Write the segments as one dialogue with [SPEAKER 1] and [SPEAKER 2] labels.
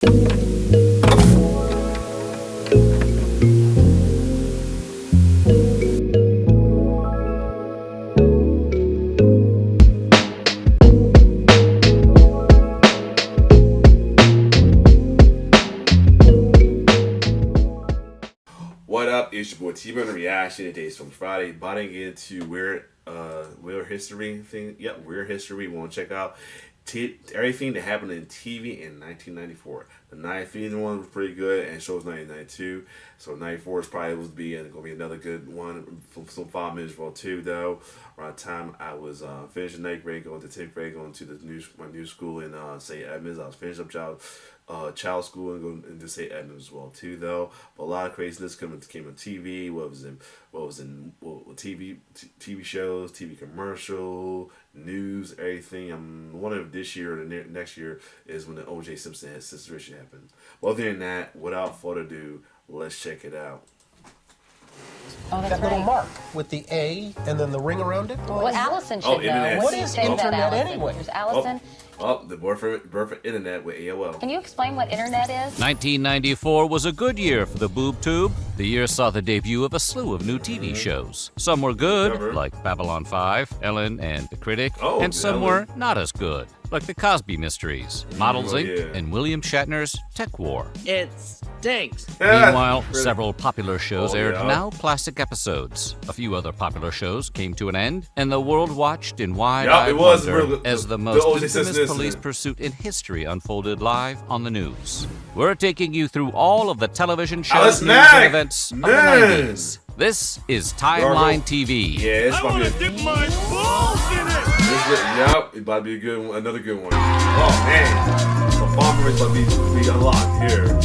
[SPEAKER 1] What up? It's your boy T-Bone Reaction. Today's from Friday. About to get into weird history thing. Yep, weird history. We want to check out everything that happened in TV in 1994. The 1990 one was pretty good, and shows 1992. So 94 is probably going to be another good one. Some 5 minutes for too, though. Around the time I was finishing 9th grade, going to 10th grade, going to my new school in St. Edmunds. I was finishing up child school and going into St. Edmunds as well too, though. But a lot of craziness came on TV. What was in TV shows, TV commercial, news, everything. One of this year or the next year is when the O.J. Simpson situation happened. Well, other than that, without further ado, let's check it out.
[SPEAKER 2] Oh, that's
[SPEAKER 3] that little mark with the A and then the ring around it.
[SPEAKER 2] Well, Allison should know.
[SPEAKER 3] What is internet anyway?
[SPEAKER 2] There's Allison.
[SPEAKER 1] The birth of internet with AOL.
[SPEAKER 2] Can you explain what internet is?
[SPEAKER 4] 1994 was a good year for the boob tube. The year saw the debut of a slew of new TV shows. Some were good, like Babylon 5, Ellen, and The Critic, and some were not as good, like The Cosby Mysteries, Models Inc., and William Shatner's Tech War.
[SPEAKER 5] It stinks.
[SPEAKER 4] Meanwhile, several popular shows aired now classic episodes. A few other popular shows came to an end, and the world watched in wide-eyed wonder as the most infamous police pursuit in history unfolded live on the news. We're taking you through all of the television shows, news, and events of the 90s. This is Timeline TV.
[SPEAKER 1] Yeah, it's about to be
[SPEAKER 5] dip my balls in it.
[SPEAKER 1] Yep, it's about to be a good one, another good one. Oh man, the bomber is about to be unlocked here.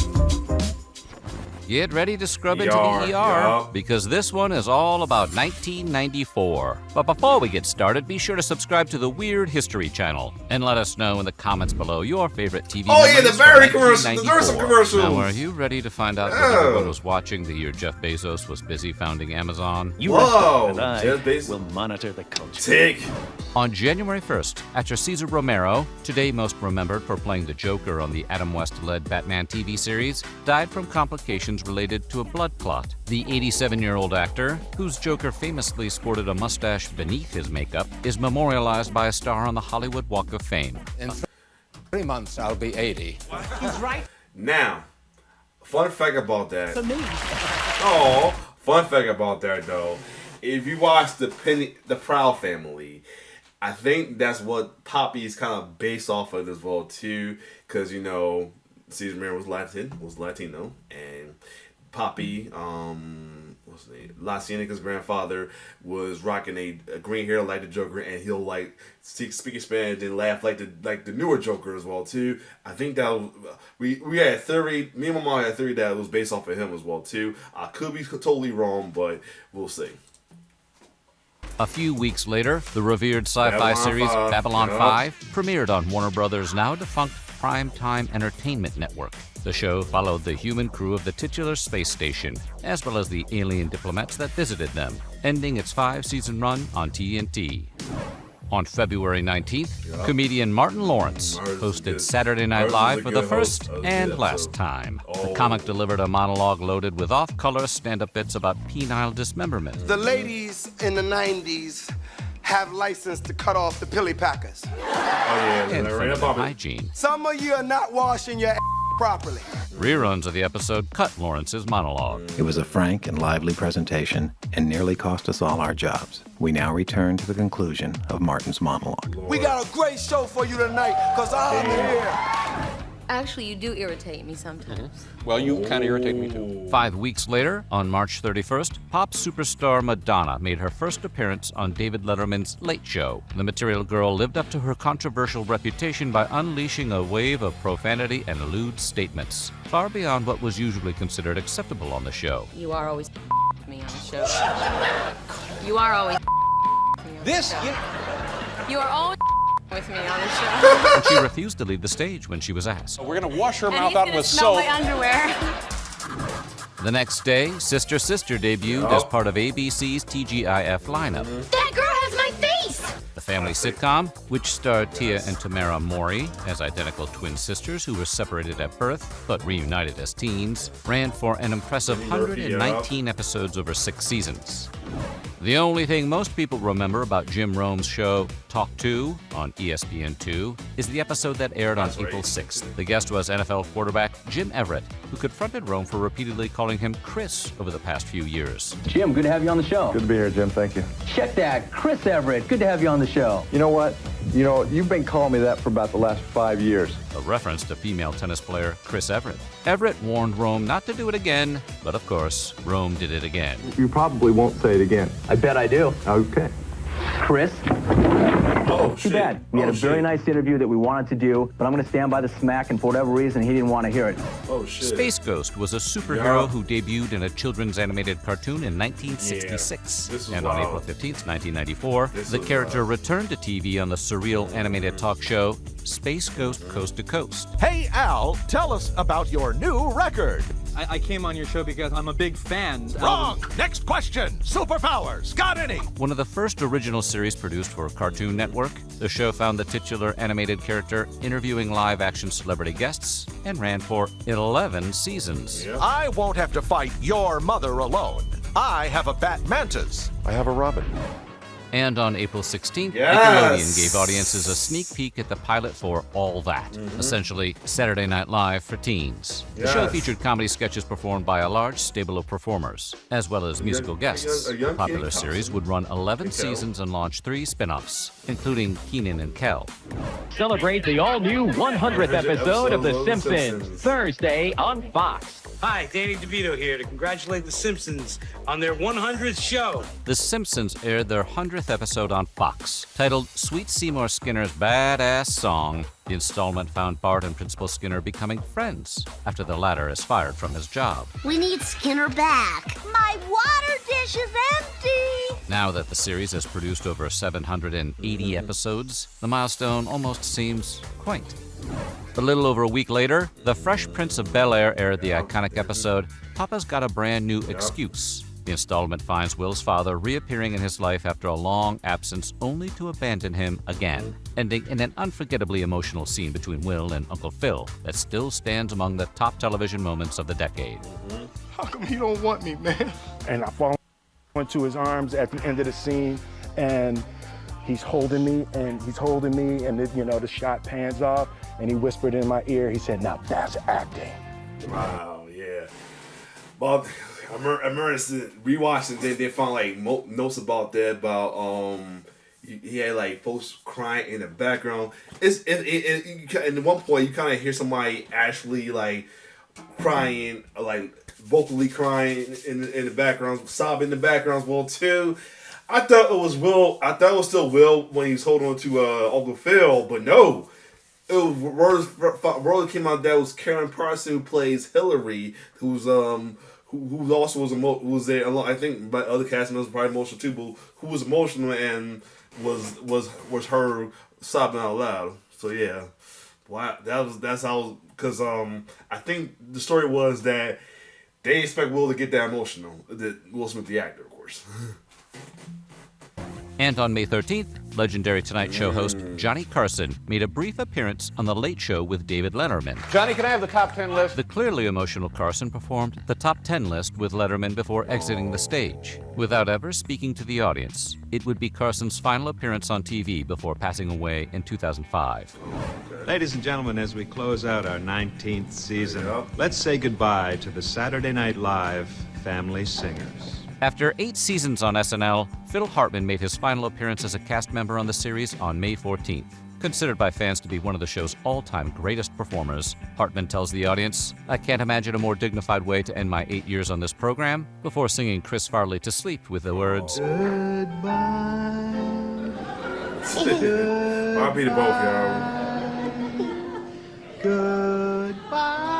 [SPEAKER 4] Get ready to scrub into the ER, because this one is all about 1994. But before we get started, be sure to subscribe to the Weird History channel and let us know in the comments below your favorite TV memories
[SPEAKER 1] the Barry commercials, the Duracell commercials.
[SPEAKER 4] Now, are you ready to find out what everyone was watching the year Jeff Bezos was busy founding Amazon?
[SPEAKER 1] Jeff Bezos
[SPEAKER 5] will monitor the culture.
[SPEAKER 1] Tick.
[SPEAKER 4] On January 1st, actor Cesar Romero, today most remembered for playing the Joker on the Adam West-led Batman TV series, died from complications related to a blood clot. The 87-year-old actor, whose Joker famously sported a mustache beneath his makeup, is memorialized by a star on the Hollywood Walk of Fame.
[SPEAKER 6] In 3 months, I'll be 80.
[SPEAKER 5] He's right.
[SPEAKER 1] Now, fun fact about that.
[SPEAKER 5] For me.
[SPEAKER 1] Fun fact about that though. If you watch the Proud Family, I think that's what Poppy is kind of based off of as well too, because Cesar Romero was Latino, and Poppy, what's his name? La Cienega's grandfather was rocking a green hair like the Joker, and he'll speak Spanish and laugh like the newer Joker as well too. I think that we had a theory. Me and my mom had a theory that it was based off of him as well too. I could be totally wrong, but we'll see.
[SPEAKER 4] A few weeks later, the revered sci-fi series Babylon 5 premiered on Warner Brothers' now defunct Primetime Entertainment Network. The show followed the human crew of the titular space station, as well as the alien diplomats that visited them, ending its 5-season run on TNT. On February 19th, comedian Martin Lawrence hosted Saturday Night Live for the first and last time. The comic delivered a monologue loaded with off-color stand-up bits about penile dismemberment.
[SPEAKER 7] The ladies in the 90s have license to cut off the pilly packers.
[SPEAKER 4] And feminine hygiene.
[SPEAKER 7] Some of you are not washing your properly.
[SPEAKER 4] Reruns of the episode cut Lawrence's monologue.
[SPEAKER 8] It was a frank and lively presentation and nearly cost us all our jobs. We now return to the conclusion of Martin's monologue.
[SPEAKER 7] We got a great show for you tonight, because I'm here.
[SPEAKER 9] Actually, you do irritate me sometimes.
[SPEAKER 6] Well, you kind of irritate me too.
[SPEAKER 4] 5 weeks later, on March 31st, pop superstar Madonna made her first appearance on David Letterman's Late Show. The Material Girl lived up to her controversial reputation by unleashing a wave of profanity and lewd statements, far beyond what was usually considered acceptable on the show.
[SPEAKER 9] You are always me on the show. You are always me on the show. You are always with me on the show.
[SPEAKER 4] And she refused to leave the stage when she was asked.
[SPEAKER 6] We're going to wash her
[SPEAKER 9] And
[SPEAKER 6] mouth
[SPEAKER 9] he's
[SPEAKER 6] out
[SPEAKER 9] gonna
[SPEAKER 6] with
[SPEAKER 9] smell
[SPEAKER 6] soap.
[SPEAKER 9] my underwear.
[SPEAKER 4] The next day, Sister Sister debuted as part of ABC's TGIF lineup.
[SPEAKER 9] That girl has my face!
[SPEAKER 4] The family sitcom, which starred Tia and Tamara Mori as identical twin sisters who were separated at birth but reunited as teens, ran for an impressive 119 episodes over 6 seasons. The only thing most people remember about Jim Rome's show Talk 2 on ESPN2 is the episode that aired on April 6th. The guest was NFL quarterback Jim Everett, who confronted Rome for repeatedly calling him Chris over the past few years.
[SPEAKER 10] Jim, good to have you on the show.
[SPEAKER 11] Good to be here, Jim. Thank you.
[SPEAKER 10] Check that. Chris Everett, good to have you on the show.
[SPEAKER 11] You know what? You've been calling me that for about the last 5 years.
[SPEAKER 4] A reference to female tennis player Chris Everett. Everett warned Rome not to do it again, but of course, Rome did it again.
[SPEAKER 11] You probably won't say it again.
[SPEAKER 10] I bet I do.
[SPEAKER 11] Okay.
[SPEAKER 10] Chris?
[SPEAKER 1] Oh,
[SPEAKER 10] Too bad. We had a very nice interview that we wanted to do, but I'm going to stand by the smack, and for whatever reason, he didn't want to hear it.
[SPEAKER 1] Oh, shit.
[SPEAKER 4] Space Ghost was a superhero who debuted in a children's animated cartoon in 1966. And on April 15th, 1994, the character returned to TV on the surreal animated talk show Space Ghost Coast to Coast.
[SPEAKER 12] Hey, Al, tell us about your new record.
[SPEAKER 13] I came on your show because I'm a big fan.
[SPEAKER 12] Wrong! Next question. Superpowers. Got any?
[SPEAKER 4] One of the first original series produced for Cartoon Network, the show found the titular animated character interviewing live-action celebrity guests and ran for 11 seasons.
[SPEAKER 12] Yep. I won't have to fight your mother alone. I have a Batmantis.
[SPEAKER 11] I have a Robin.
[SPEAKER 4] And on April 16th, Nickelodeon gave audiences a sneak peek at the pilot for All That, essentially Saturday Night Live for teens. The show featured comedy sketches performed by a large stable of performers, as well as musical guests. The popular series would run 11 seasons and launch 3 spin-offs, including Kenan and Kel.
[SPEAKER 14] Celebrate the all-new 100th episode of The Simpsons, Thursday on Fox.
[SPEAKER 15] Hi, Danny DeVito here to congratulate The Simpsons on their 100th show.
[SPEAKER 4] The Simpsons aired their 100th episode on Fox. Titled Sweet Seymour Skinner's Badass Song, the installment found Bart and Principal Skinner becoming friends after the latter is fired from his job.
[SPEAKER 16] We need Skinner back. My water dish is empty.
[SPEAKER 4] Now that the series has produced over 780 episodes, the milestone almost seems quaint. A little over a week later, The Fresh Prince of Bel-Air aired the iconic episode, Papa's Got a Brand New Excuse. The installment finds Will's father reappearing in his life after a long absence only to abandon him again, ending in an unforgettably emotional scene between Will and Uncle Phil that still stands among the top television moments of the decade.
[SPEAKER 17] How come he don't want me, man? And I fall into his arms at the end of the scene, and he's holding me, and the shot pans off, and he whispered in my ear, he said, "Now that's acting."
[SPEAKER 1] Wow, yeah. But I remember rewatching, they found like notes about that, about he had like folks crying in the background. And at one point you kind of hear somebody actually like crying, like vocally crying in the background, sobbing in the background as well too. I thought it was Will. I thought it was still Will when he was holding on to Uncle Phil, but no. It was word came out that was Karen Parson, who plays Hillary, who also was there. I think by other cast members were probably emotional too, but who was emotional and was her sobbing out loud. So yeah, wow, that's how, because I think the story was that they expect Will to get that emotional. That Will Smith, the actor, of course.
[SPEAKER 4] And on May 13th, legendary Tonight Show host Johnny Carson made a brief appearance on The Late Show with David Letterman.
[SPEAKER 6] Johnny, can I have the top 10 list?
[SPEAKER 4] The clearly emotional Carson performed the top 10 list with Letterman before exiting the stage, without ever speaking to the audience. It would be Carson's final appearance on TV before passing away in 2005.
[SPEAKER 18] Ladies and gentlemen, as we close out our 19th season, let's say goodbye to the Saturday Night Live Family Singers.
[SPEAKER 4] After 8 seasons on SNL, Phil Hartman made his final appearance as a cast member on the series on May 14th. Considered by fans to be one of the show's all-time greatest performers, Hartman tells the audience, "I can't imagine a more dignified way to end my 8 years on this program," before singing Chris Farley to sleep with the words,
[SPEAKER 1] "Goodbye." I'll be the both, y'all.
[SPEAKER 12] Goodbye.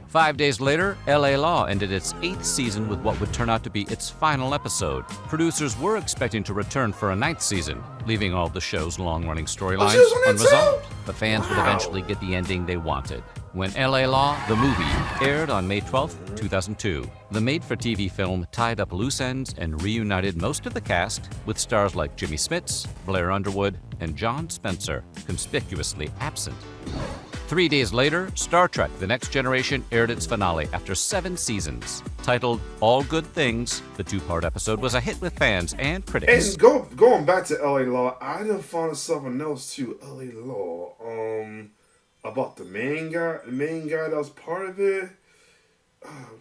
[SPEAKER 4] 5 days later, L.A. Law ended its 8th season with what would turn out to be its final episode. Producers were expecting to return for a 9th season, leaving all the show's long-running storylines unresolved. But fans would eventually get the ending they wanted. when L.A. Law, the movie, aired on May 12, 2002. The made-for-TV film tied up loose ends and reunited most of the cast with stars like Jimmy Smits, Blair Underwood, and John Spencer, conspicuously absent. 3 days later, Star Trek: The Next Generation aired its finale after 7 seasons. Titled All Good Things, the 2-part episode was a hit with fans and critics.
[SPEAKER 1] And going back to L.A. Law, I done found something else too. L.A. Law, about the main guy that was part of it.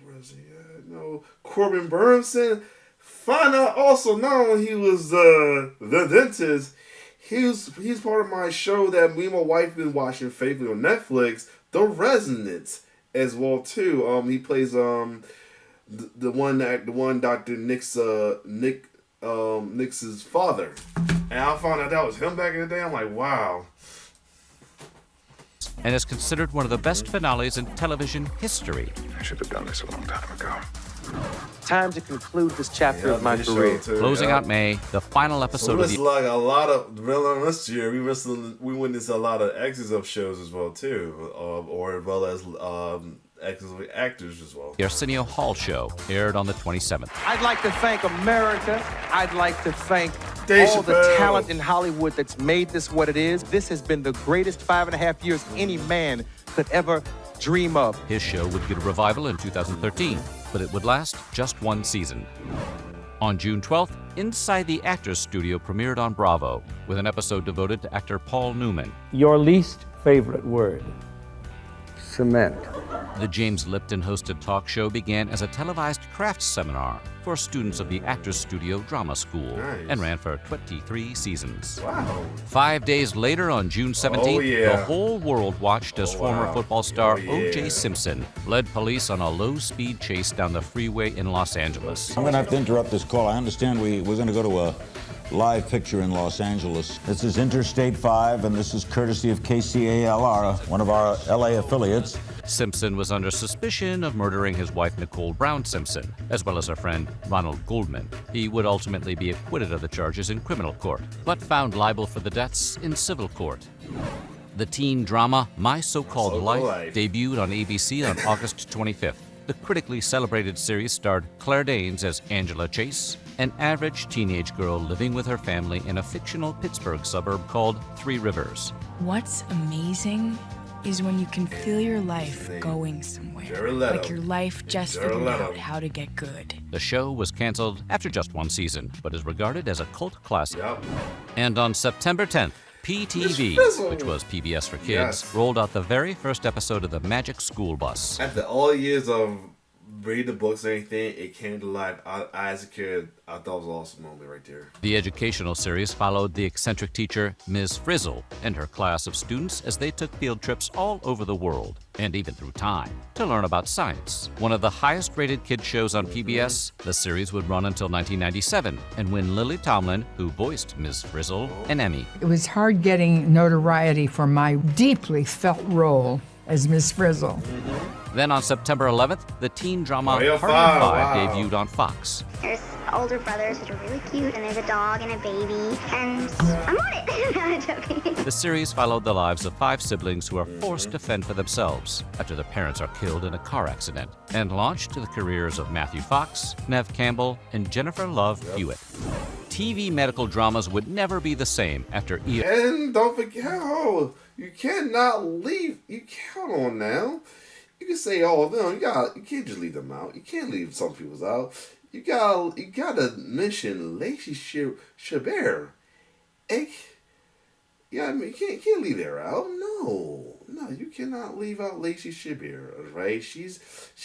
[SPEAKER 1] Where's he at? No, Corbin Burnson. Find out also not only he was the dentist. He's part of my show that me and my wife been watching faithfully on Netflix, The Resonance, as well too. He plays the one Dr. Nick's father, and I found out that was him back in the day. I'm like, wow.
[SPEAKER 4] And is considered one of the best finales in television history.
[SPEAKER 19] I should have done this a long time ago.
[SPEAKER 5] Time to conclude this chapter of my career.
[SPEAKER 4] Closing out May, the final episode
[SPEAKER 1] So
[SPEAKER 4] of
[SPEAKER 1] it's
[SPEAKER 4] the...
[SPEAKER 1] like a lot of this year. We witnessed a lot of exits of shows as well too, or as well as exits of actors as well.
[SPEAKER 4] The Arsenio Hall Show aired on the 27th.
[SPEAKER 5] I'd like to thank America. I'd like to thank
[SPEAKER 1] Dave
[SPEAKER 5] all the
[SPEAKER 1] Chappelle.
[SPEAKER 5] talent in Hollywood that's made this what it is. This has been the greatest 5.5 years any man could ever dream of.
[SPEAKER 4] His show would get a revival in 2013, but it would last just 1 season. On June 12th, Inside the Actors Studio premiered on Bravo, with an episode devoted to actor Paul Newman.
[SPEAKER 11] Your least favorite word? Cement.
[SPEAKER 4] The James Lipton hosted talk show began as a televised crafts seminar for students of the Actors Studio Drama School and ran for 23 seasons.
[SPEAKER 1] Wow.
[SPEAKER 4] 5 days later, on June 17th, the whole world watched as former football star O.J. Simpson led police on a low-speed chase down the freeway in Los Angeles.
[SPEAKER 20] I'm going to have to interrupt this call. I understand we're going to go to a live picture in Los Angeles. This is Interstate 5, and this is courtesy of KCALR, one of our LA affiliates.
[SPEAKER 4] Simpson was under suspicion of murdering his wife Nicole Brown Simpson, as well as her friend Ronald Goldman. He would ultimately be acquitted of the charges in criminal court, but found liable for the deaths in civil court. The teen drama My So-Called Life debuted on ABC on August 25th. The critically celebrated series starred Claire Danes as Angela Chase, an average teenage girl living with her family in a fictional Pittsburgh suburb called Three Rivers.
[SPEAKER 21] What's amazing is when you can feel your life going somewhere. Like your life just figured out how to get good.
[SPEAKER 4] The show was canceled after just 1 season, but is regarded as a cult classic. And on September 10th, PTV, which was PBS for kids, rolled out the very first episode of The Magic School Bus.
[SPEAKER 1] After all years of reading the books and everything, it came to life. I as a kid, I thought it was an awesome moment right there.
[SPEAKER 4] The educational series followed the eccentric teacher Ms. Frizzle and her class of students as they took field trips all over the world, and even through time, to learn about science. One of the highest-rated kids shows on PBS, the series would run until 1997 and win Lily Tomlin, who voiced Ms. Frizzle, an Emmy.
[SPEAKER 22] It was hard getting notoriety for my deeply felt role as Ms. Frizzle.
[SPEAKER 4] Then on September 11th, the teen drama Harlem 5 debuted on Fox.
[SPEAKER 23] There's older brothers that are really cute, and there's a dog and a baby, and I'm on it. I'm joking.
[SPEAKER 4] The series followed the lives of 5 siblings who are forced to fend for themselves after their parents are killed in a car accident, and launched the careers of Matthew Fox, Neve Campbell, and Jennifer Love Hewitt. TV medical dramas would never be the same after ER.
[SPEAKER 1] And don't forget, you cannot leave. You count on now. You can say all of them. You can't just leave them out. You can't leave some people's out. You gotta mention Lacey Chabert. Yeah, I mean, you can't leave her out. No, you cannot leave out Lacey Chabert. Right? She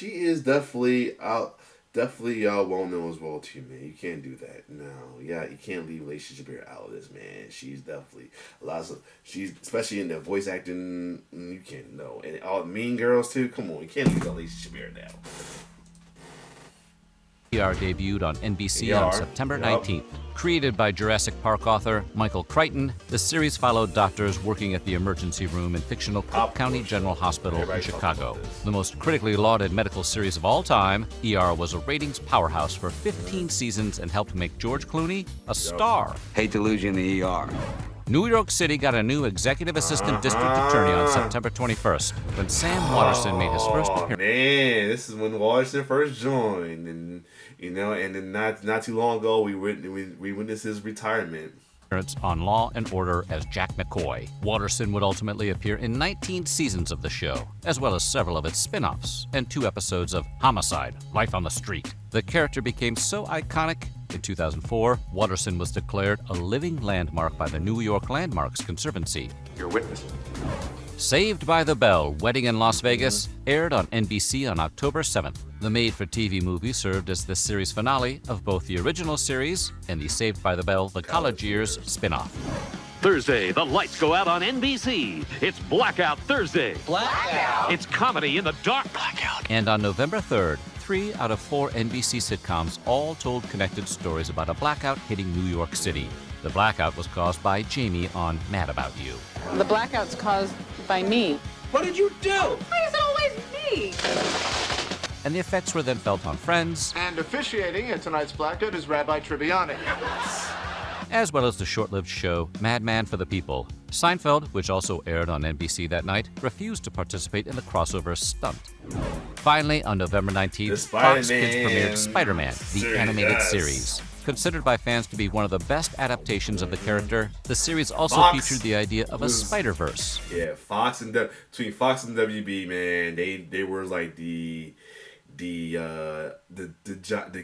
[SPEAKER 1] is definitely well known as well too, man. You can't do that. No, you can't leave Lacey Chabert out of this, man. She's definitely she's especially in the voice acting. You can't know, and all Mean Girls too. Come on, you can't leave out Lacey Chabert now.
[SPEAKER 4] ER debuted on NBC on September 19th. Created by Jurassic Park author Michael Crichton, the series followed doctors working at the emergency room in fictional Cook County General Hospital in Chicago. The most critically lauded medical series of all time, ER was a ratings powerhouse for 15 seasons and helped make George Clooney a star.
[SPEAKER 24] Hate to lose you in the ER.
[SPEAKER 4] New York City got a new executive assistant district attorney on September 21st, when Sam Waterston made his first appearance.
[SPEAKER 1] Man, this is when Waterston first joined, and and then not too long ago we witnessed his retirement.
[SPEAKER 4] On Law and Order as Jack McCoy. Waterston would ultimately appear in 19 seasons of the show, as well as several of its spin-offs, and 2 episodes of Homicide: Life on the Street. The character became so iconic, in 2004, Waterston was declared a living landmark by the New York Landmarks Conservancy.
[SPEAKER 19] Your witness.
[SPEAKER 4] Saved by the Bell: Wedding in Las Vegas aired on NBC on October 7th. The made-for-TV movie served as the series finale of both the original series and the Saved by the Bell: The College Years spin-off.
[SPEAKER 14] Thursday, the lights go out on NBC. It's Blackout Thursday. Blackout? It's comedy in the dark. Blackout.
[SPEAKER 4] And on November 3rd, 3 out of 4 NBC sitcoms all told connected stories about a blackout hitting New York City. The blackout was caused by Jamie on Mad About You.
[SPEAKER 2] The blackout's caused by me.
[SPEAKER 15] What did you do?
[SPEAKER 2] Why is it always me?
[SPEAKER 4] And the effects were then felt on Friends.
[SPEAKER 3] And officiating at tonight's blackout is Rabbi Tribbiani.
[SPEAKER 4] As well as the short-lived show Madman for the People. Seinfeld, which also aired on NBC that night, refused to participate in the crossover stunt. Finally, on November 19th, Fox Kids premiered Spider-Man, the animated series. Considered by fans to be one of the best adaptations of the character, the series also featured the idea of a Spider-Verse.
[SPEAKER 1] Yeah, between Fox and WB, man, they were like the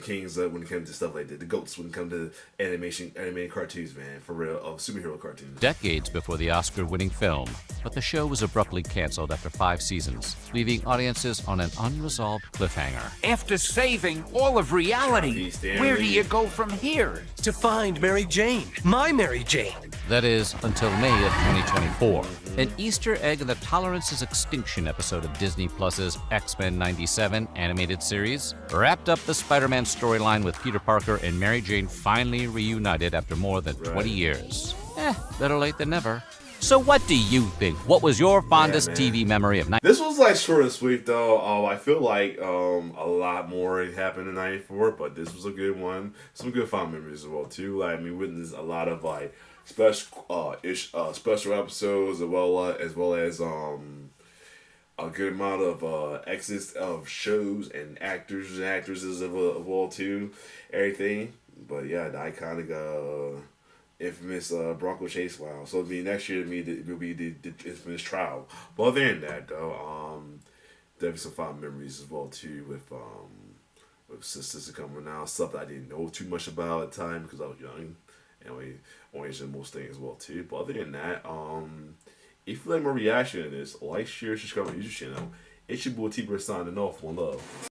[SPEAKER 1] kings when it comes to stuff like that. The goats when it comes to animated cartoons, man, for real, of superhero cartoons.
[SPEAKER 4] Decades before the Oscar-winning film, but the show was abruptly canceled after 5 seasons, leaving audiences on an unresolved cliffhanger.
[SPEAKER 8] After saving all of reality, where do you go from here?
[SPEAKER 15] To find Mary Jane, my Mary Jane.
[SPEAKER 4] That is, until May of 2024. An Easter egg in the Tolerance's Extinction episode of Disney Plus's X-Men 97 animated series wrapped up the Spider-Man storyline with Peter Parker and Mary Jane finally reunited after more than 20 years. Better late than never. So what do you think? What was your fondest TV memory of
[SPEAKER 1] This was like short and sweet though. I feel like a lot more happened in '94, but this was a good one. Some good fond memories as well too. Like, we witnessed a lot of like special episodes as well as a good amount of exits of shows and actors and actresses of all too, everything. But yeah, the iconic infamous Bronco chase. Wow. So next year it will be the infamous trial. But other than that though, definitely some fond memories as well too with Sisters coming out, stuff that I didn't know too much about at the time because I was young. And we oriented most things as well too. But other than that, if you like my reaction to this, like, share, subscribe to my YouTube channel. It's your boy T-Bird signing off. One love.